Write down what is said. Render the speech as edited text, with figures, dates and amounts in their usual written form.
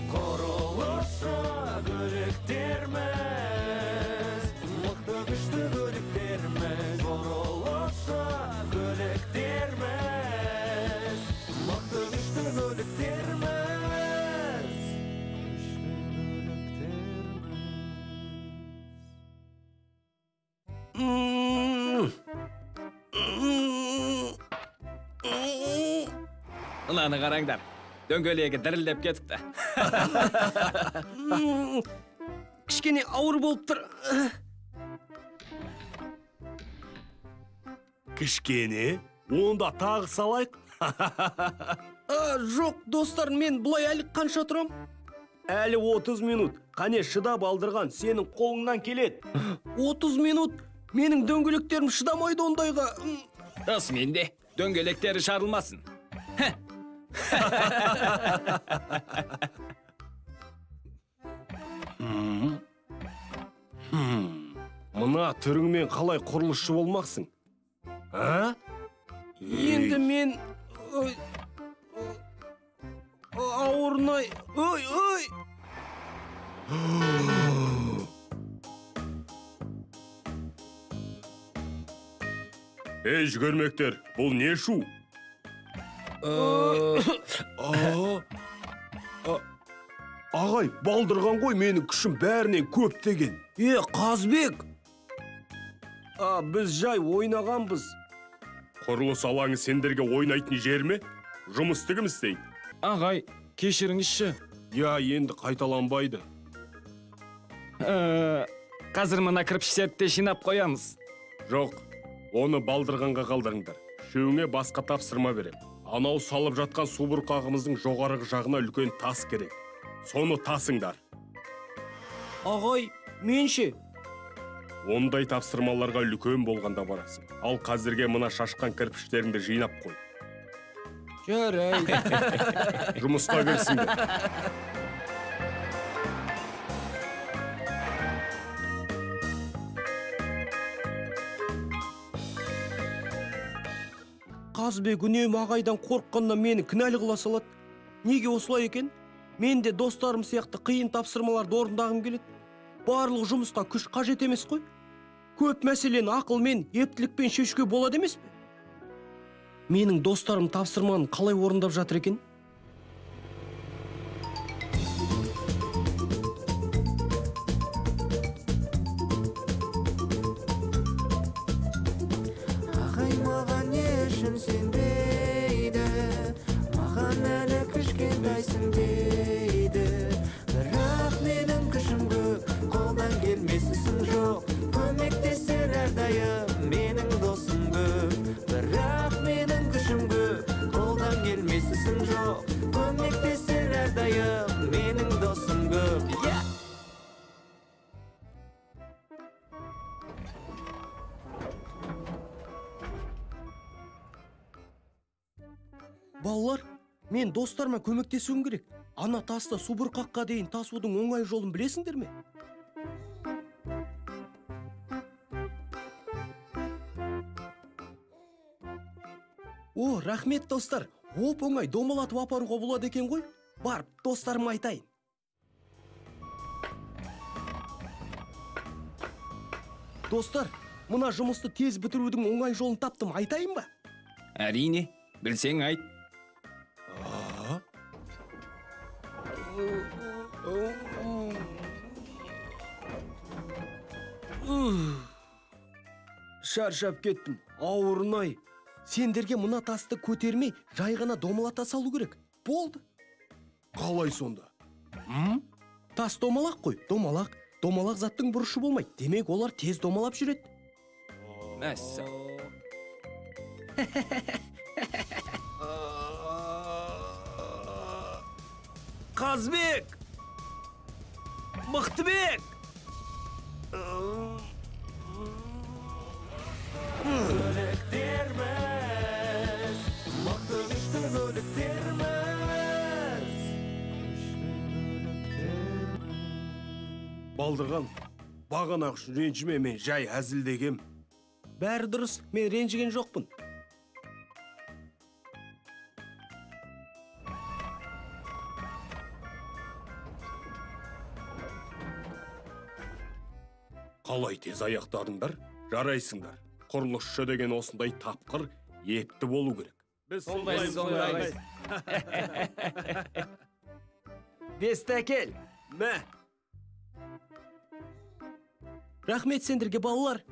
Құрылышы бөліктерміз, мықты күшті бөліктерміз. Құрылышы бөліктерміз, мықты күшті бөліктерміз. Мынаны қараңдар, дөңгелегі дірілдеп кетіпті. Кішкене ауыр болып тұр. Кішкене? Онда тағы салайық? Жоқ, достар, мен бұлай әлі қанша тұрам? Әлі 30 минут. Қане шыдап алдырған, сенің қолыңнан келеді. 30 минут? Менің дөңгелектерім шыдамайды ондайға. Рас менде, дөңгелектері жарылмасын. Мына түріңмен қалай құрылысшы болмақсың? Енді мен... ауырнай... Ой! Ей, жүгірмектер, бұл не шу? Ағай, балдырған ғой, менің күшім бәрінен көп деген. Қазбек! Біз жай ойнағанбыз. Құрылыс алаңы сендерге ойнайтын жер ме? Жұмысты кім істейді? Ағай, кешіріңізші. Енді қайталанбайды. Қазір мына кірпіштерді жинап қоямыз. Жоқ, оны балдырғанға қалдырыңдар. Шөңе басқа тапсырма берем. Анау салып жатқан су бұрқағымыздың жоғарғы жағына үлкен тас керек. Соны тасыңдар. Ағай, менше? Ондай тапсырмаларға үлкен болғанда барасың. Ал қазірге мына шашқан кірпіштеріңді жинап қой. Жарайды. Жұмысқа кірсіңдер. Қазбек үнемі ағайдан қорыққаннан мені кінәлі қыла салады. Неге осылай екен? Мен де достарым сияқты қиын тапсырмаларды орындағым келеді. Барлық жұмысқа күш қажет емес қой. Көп мәселені ақылмен, ептілікпен шешуге болады емес пе? Менің достарым тапсырманы қалай орындап жатыр екен? Ағай маған ешін сенбейді, маған әлі кішкентайсың дейді. Бірақ менің күшім көп, қолдан келмес ісім жоқ. Көмектесер әрдайым менің досым көп. Бірақ менің күшім көп, қолдан келмес ісім жоқ. Көмектесер әрдайым менің досым көп. Балалар, мен достарыма көмектесуім керек. Ана тасты су бұрқаққа дейін тасудың оңай жолын білесіңдер ме? Рахмет достар. Оп-оңай домалатып апаруға болады екен ғой. Барып, достарыма айтайын. Достар, мына жұмысты тез бітірудің оңай жолын таптым, айтайын ба? Әрине, білсең айт. Шаршап кеттім, ауырнай. Сендерге мына тасты көтермей, жай ғана домалата салу керек. Болды. Қалай сонда? Тас домалақ қой, домалақ. Домалақ заттың бұрышы болмайды. Демек, олар тез домалап жүреді. Мәссә. Қазбек! Мықтыбек! Бөліктерміз, мықты күшті бөліктерміз. Балдырған, бағана үшін ренжіме, мен жай әзілдегем. Бәрі дұрыс, мен ренжіген жоқпын. Қалай тез аяқтадыңдар? Жарайсыңдар. Құрылысшы деген осындай тапқыр, епті болу керек. Біз сондаймыз. Бесті әкел. Мә. Рахмет сендерге балалар.